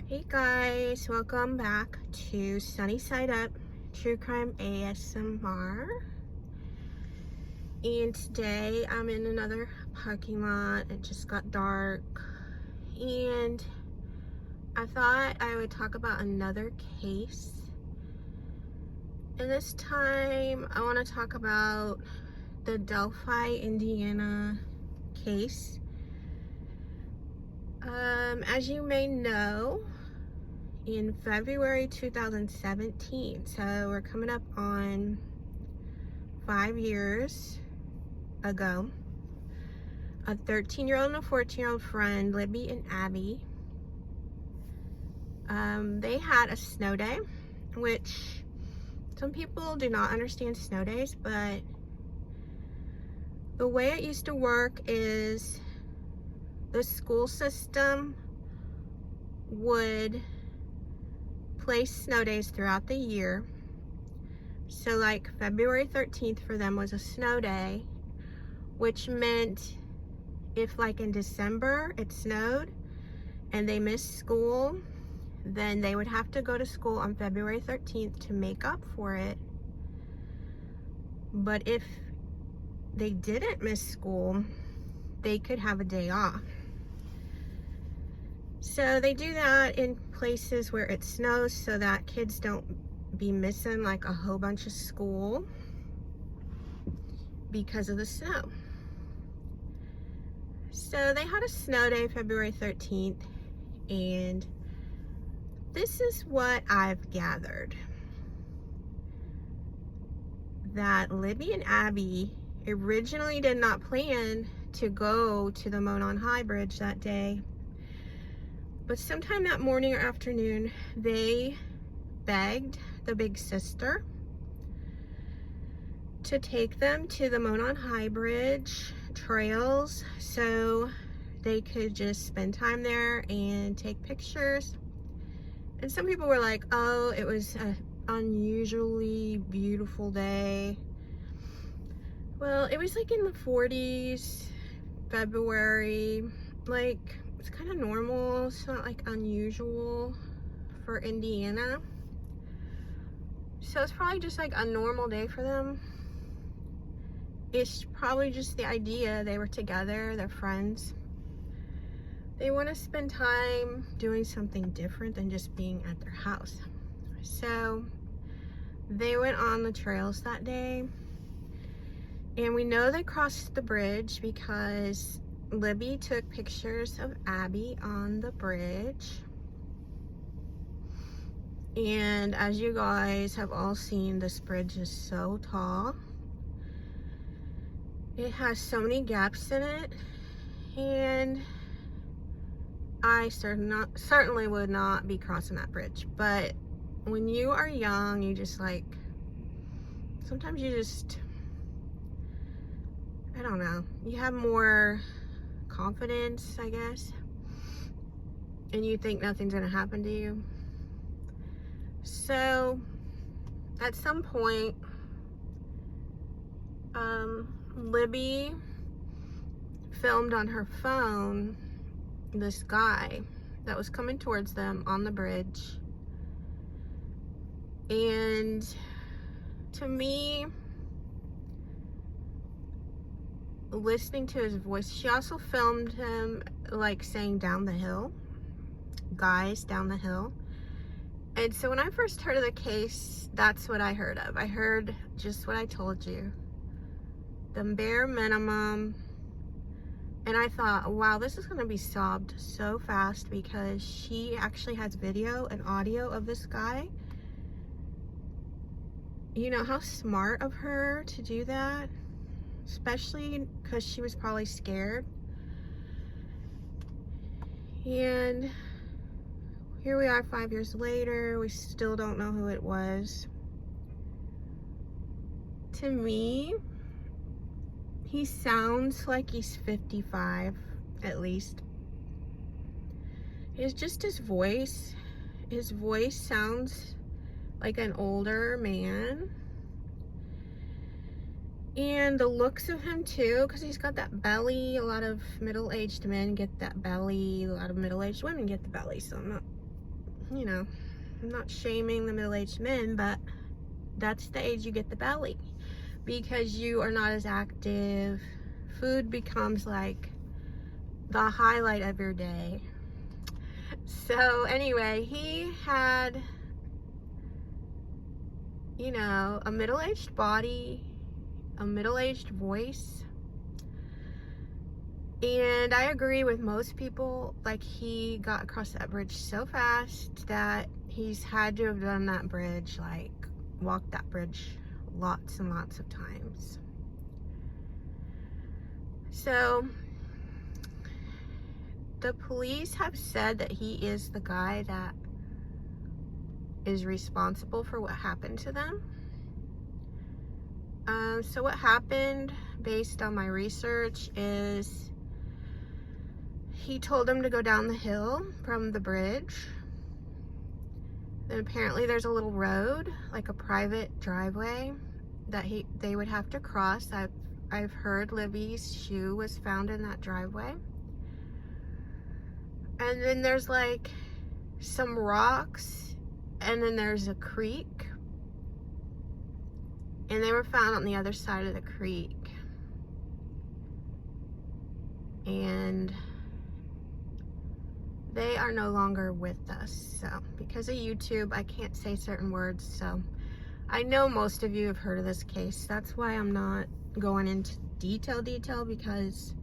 Hey guys, welcome back to Sunny Side Up True Crime ASMR. And today I'm in another parking lot. It just got dark. And I thought I would talk about another case. And this time I want to talk about the Delphi, Indiana case. As you may know, in February 2017, so we're coming up on 5 years ago, a 13-year-old and a 14-year-old friend, Libby and Abby, they had a snow day, which some people do not understand snow days, but the way it used to work is the school system would place snow days throughout the year. So like February 13th for them was a snow day, which meant if like in December it snowed and they missed school, then they would have to go to school on February 13th to make up for it. But if they didn't miss school, they could have a day off. So they do that in places where it snows so that kids don't be missing like a whole bunch of school because of the snow. So they had a snow day February 13th, and this is what I've gathered. That Libby and Abby originally did not plan to go to the Monon High Bridge that day. But sometime that morning or afternoon, they begged the big sister to take them to the Monon High Bridge trails so they could just spend time there and take pictures. And some people were like, oh, it was an unusually beautiful day. Well, it was like in the 40s, February, like it's kind of normal. It's not like unusual for Indiana. So it's probably just like a normal day for them. It's probably just the idea they were together, they're friends. They want to spend time doing something different than just being at their house. So they went on the trails that day. And we know they crossed the bridge because Libby took pictures of Abby on the bridge. And as you guys have all seen, this bridge is so tall. It has so many gaps in it. And I certainly would not be crossing that bridge. But when you are young, you just like, sometimes you just, I don't know, you have more confidence, I guess, and you think nothing's gonna happen to you. So at some point, Libby filmed on her phone this guy that was coming towards them on the bridge. And to me, listening to his voice, she also filmed him like saying down the hill, guys down the hill. And so when I first heard of the case, that's what I heard of. I heard just what I told you, the bare minimum. And I thought, wow, this is going to be solved so fast because she actually has video and audio of this guy. You know, how smart of her to do that, especially because she was probably scared. And here we are 5 years later, we still don't know who it was. To me, he sounds like he's 55, at least. It's just his voice. His voice sounds like an older man. And the looks of him too, because he's got that belly. A lot of middle-aged men get that belly. A lot of middle-aged women get the belly. So I'm not you know, I'm not shaming the middle-aged men, but that's the age you get the belly because you are not as active. Food becomes like the highlight of your day. So anyway, he had, you know, a middle-aged body, a middle-aged voice. And I agree with most people, like he got across that bridge so fast that he's had to have done that bridge, like walked that bridge lots and lots of times. So the police have said that he is the guy that is responsible for what happened to them. So what happened, based on my research, is he told them to go down the hill from the bridge. Then apparently there's a little road, like a private driveway, that they would have to cross. I've heard Libby's shoe was found in that driveway. And then there's like some rocks, and then there's a creek. And they were found on the other side of the creek. And they are no longer with us. So because of YouTube, I can't say certain words. So I know most of you have heard of this case. That's why I'm not going into detail because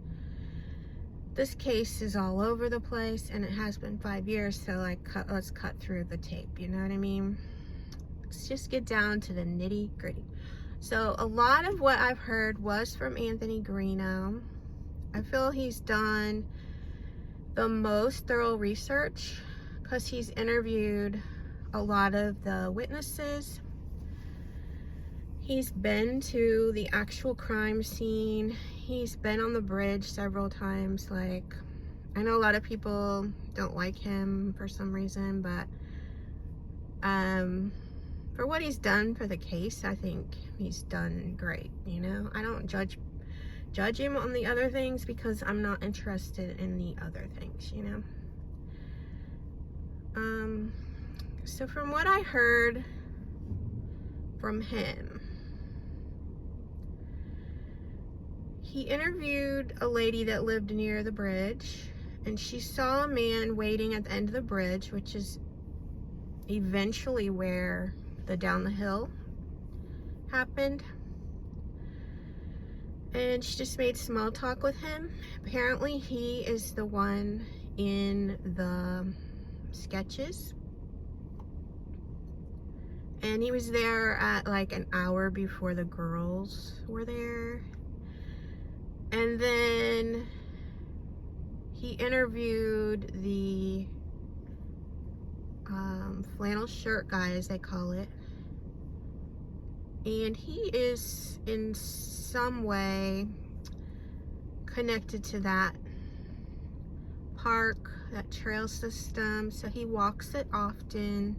this case is all over the place and it has been 5 years. So like, let's cut through the tape. You know what I mean? Let's just get down to the nitty gritty. So a lot of what I've heard was from Anthony Greeno. I feel he's done the most thorough research because he's interviewed a lot of the witnesses. He's been to the actual crime scene. He's been on the bridge several times. Like, I know a lot of people don't like him for some reason, but for what he's done for the case, I think he's done great. You know, I don't judge him on the other things because I'm not interested in the other things, you know. So from what I heard from him, he interviewed a lady that lived near the bridge, and she saw a man waiting at the end of the bridge, which is eventually where the down the hill happened. And she just made small talk with him. Apparently he is the one in the sketches. And he was there at like an hour before the girls were there. And then he interviewed the flannel shirt guy, as they call it. And he is in some way connected to that park, that trail system. So he walks it often,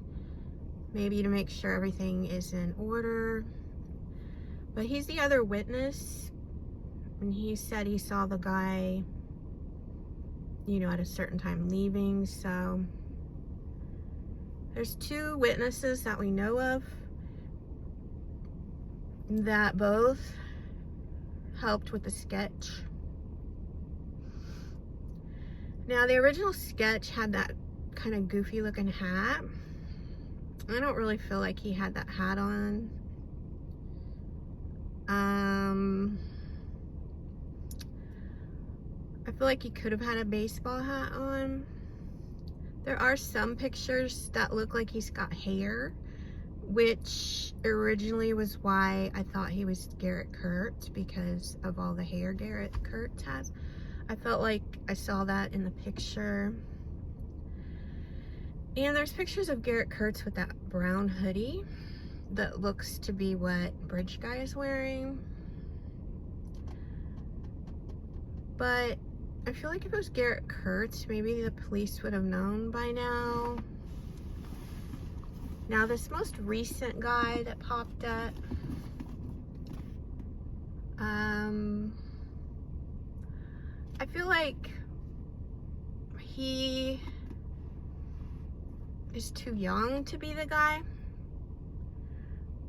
maybe to make sure everything is in order. But he's the other witness, and he said he saw the guy, you know, at a certain time leaving. So there's 2 witnesses that we know of that both helped with the sketch. Now, the original sketch had that kind of goofy looking hat. I don't really feel like he had that hat on. I feel like he could have had a baseball hat on. There are some pictures that look like he's got hair, which originally was why I thought he was Garrett Kurtz, because of all the hair Garrett Kurtz has. I felt like I saw that in the picture. And there's pictures of Garrett Kurtz with that brown hoodie that looks to be what Bridge Guy is wearing. But I feel like if it was Garrett Kurtz, maybe the police would have known by now. Now, this most recent guy that popped up, I feel like he is too young to be the guy,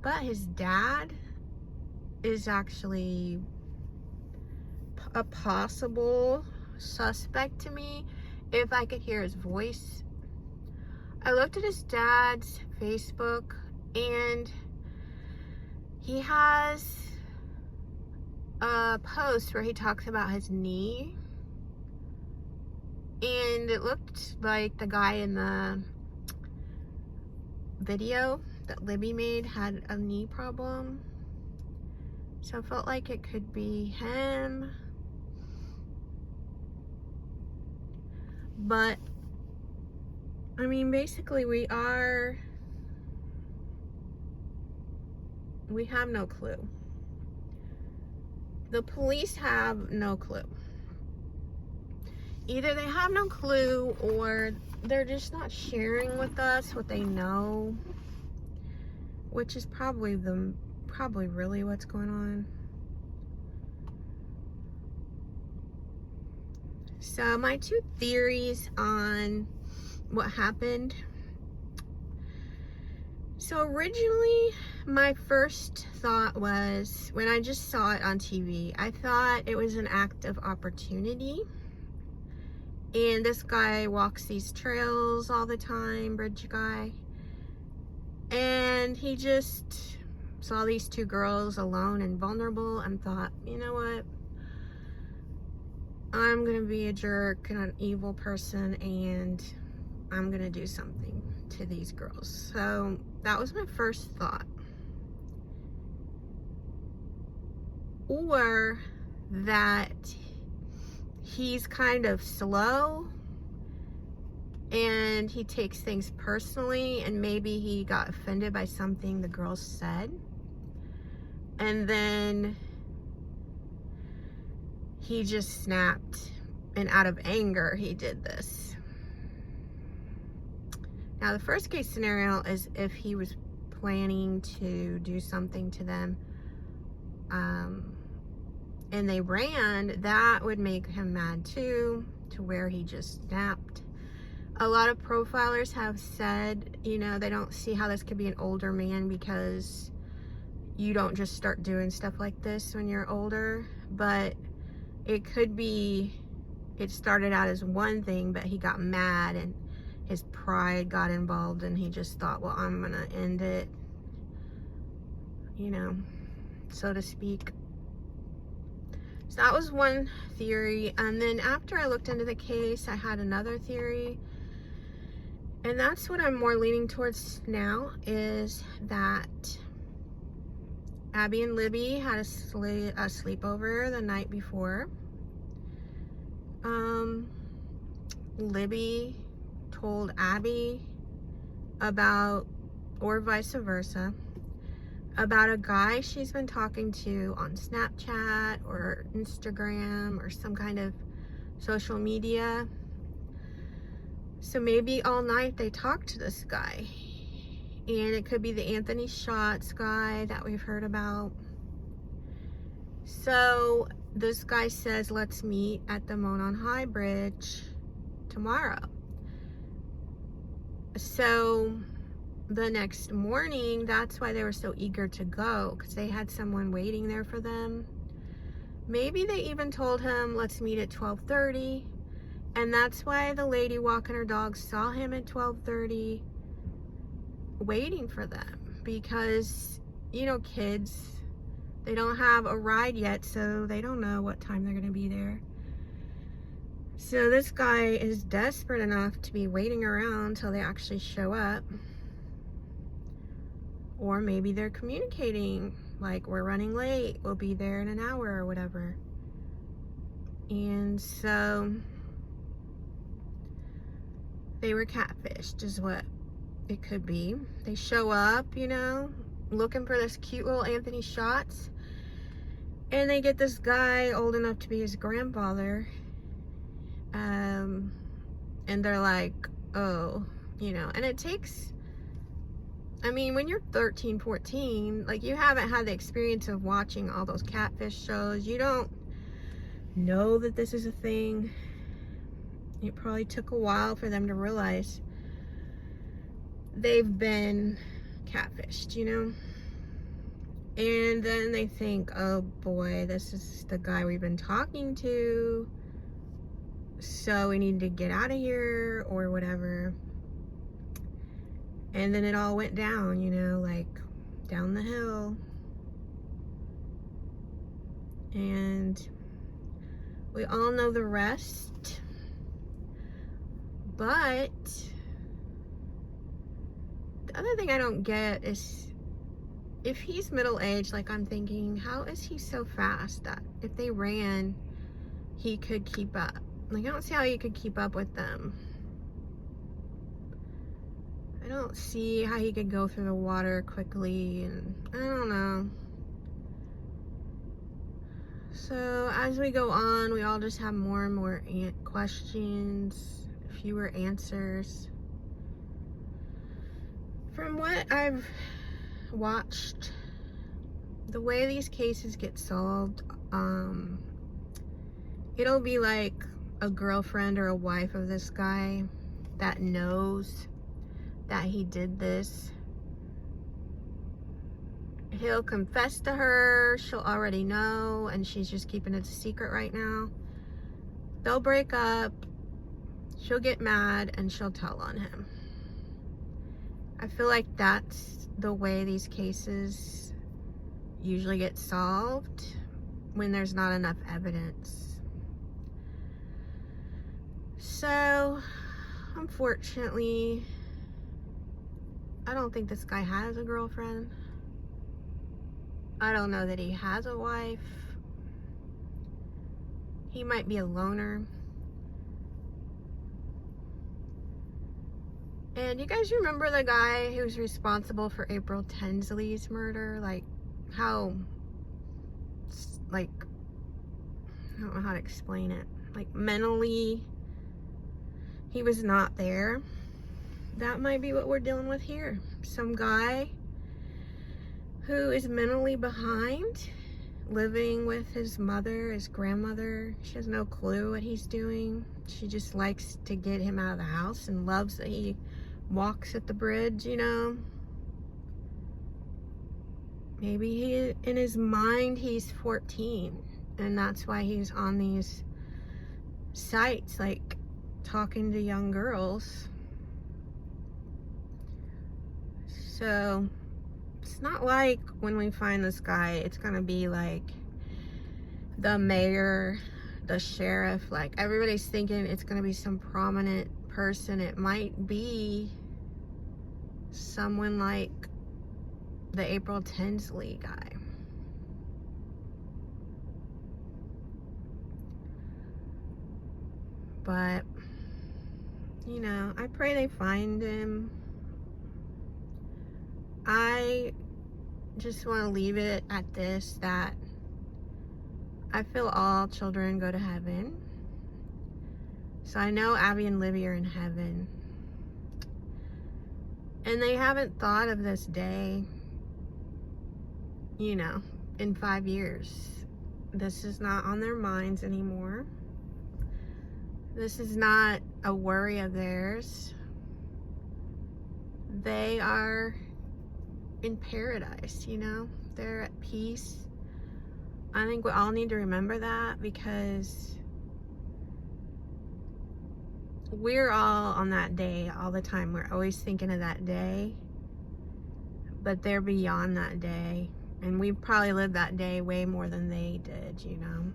but his dad is actually a possible suspect to me if I could hear his voice. I looked at his dad's Facebook, and he has a post where he talks about his knee, and it looked like the guy in the video that Libby made had a knee problem. So I felt like it could be him. But I mean, basically we have no clue. The police have no clue. Either they have no clue, or they're just not sharing with us what they know, which is probably really what's going on. So my two theories on what happened. So originally, my first thought was, when I just saw it on TV, I thought it was an act of opportunity. And this guy walks these trails all the time, bridge guy. And he just saw these two girls alone and vulnerable and thought, you know what? I'm gonna be a jerk and an evil person, and I'm gonna do something to these girls. So that was my first thought. Or that he's kind of slow and he takes things personally, and maybe he got offended by something the girls said, and then he just snapped, and out of anger he did this. Now the first case scenario is if he was planning to do something to them and they ran, that would make him mad too, to where he just snapped. A lot of profilers have said, you know, they don't see how this could be an older man, because you don't just start doing stuff like this when you're older. But it could be, it started out as one thing, but he got mad and his pride got involved, and he just thought, well, I'm gonna end it, you know, so to speak. So that was one theory. And then after I looked into the case, I had another theory, and that's what I'm more leaning towards now, is that Abby and Libby had a sleepover the night before. Libby told Abby about, or vice versa, about a guy she's been talking to on Snapchat or Instagram or some kind of social media. So maybe all night they talked to this guy, and it could be the Anthony Shots guy that we've heard about. So this guy says, let's meet at the Monon High Bridge tomorrow. So the next morning, that's why they were so eager to go, because they had someone waiting there for them. Maybe they even told him, let's meet at 12:30, and that's why the lady walking her dog saw him at 12:30 waiting for them, because, you know, kids, they don't have a ride yet, so they don't know what time they're going to be there. So this guy is desperate enough to be waiting around till they actually show up. Or maybe they're communicating, like, we're running late, we'll be there in an hour or whatever. And so they were catfished, is what it could be. They show up, you know, looking for this cute little Anthony Shots, and they get this guy old enough to be his grandfather, and they're like, oh, you know. And it takes, I mean, when you're 13, 14, like, you haven't had the experience of watching all those catfish shows. You don't know that this is a thing. It probably took a while for them to realize they've been catfished, you know? And then they think, oh boy, this is the guy we've been talking to, so we need to get out of here or whatever. And then it all went down, you know, like down the hill. And we all know the rest. But the other thing I don't get is, if he's middle-aged, like, I'm thinking, how is he so fast that if they ran, he could keep up? Like, I don't see how he could keep up with them. I don't see how he could go through the water quickly, and I don't know. So as we go on, we all just have more and more questions, fewer answers. From what I've watched, the way these cases get solved, it'll be like a girlfriend or a wife of this guy that knows that he did this. He'll confess to her, she'll already know, and she's just keeping it a secret right now. They'll break up, she'll get mad, and she'll tell on him. I feel like that's the way these cases usually get solved, when there's not enough evidence. So, unfortunately, I don't think this guy has a girlfriend. I don't know that he has a wife. He might be a loner. And you guys remember the guy who's responsible for April Tinsley's murder? Like, how, like, I don't know how to explain it. Like, mentally, he was not there. That might be what we're dealing with here. Some guy who is mentally behind, living with his mother, his grandmother. She has no clue what he's doing. She just likes to get him out of the house and loves that he walks at the bridge, you know. Maybe he, in his mind, he's 14, and that's why he's on these sites, like, talking to young girls. So it's not like when we find this guy, it's gonna be like the mayor, the sheriff, like, everybody's thinking it's gonna be some prominent person. It might be someone like the April Tinsley guy. But, you know, I pray they find him. I just want to leave it at this, that I feel all children go to heaven. So I know Abby and Libby are in heaven. And they haven't thought of this day, you know, in 5 years. This is not on their minds anymore. This is not a worry of theirs. They are in paradise, you know? They're at peace. I think we all need to remember that, because we're all on that day all the time. We're always thinking of that day, but they're beyond that day, and we probably lived that day way more than they did, you know?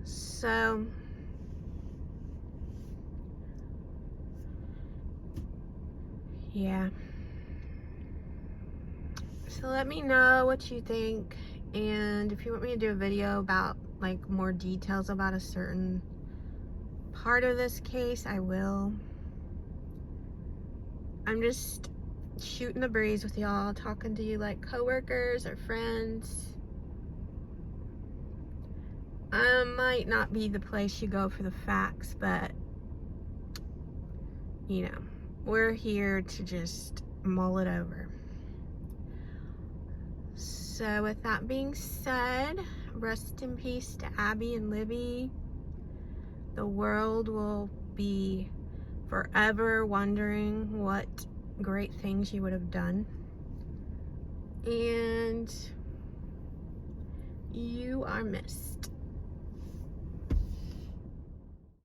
So yeah. So let me know what you think, and if you want me to do a video about, like, more details about a certain part of this case, I will. I'm just shooting the breeze with y'all, talking to you like coworkers or friends. I might not be the place you go for the facts, but, you know, we're here to just mull it over. So with that being said, rest in peace to Abby and Libby. The world will be forever wondering what great things you would have done. And you are missed.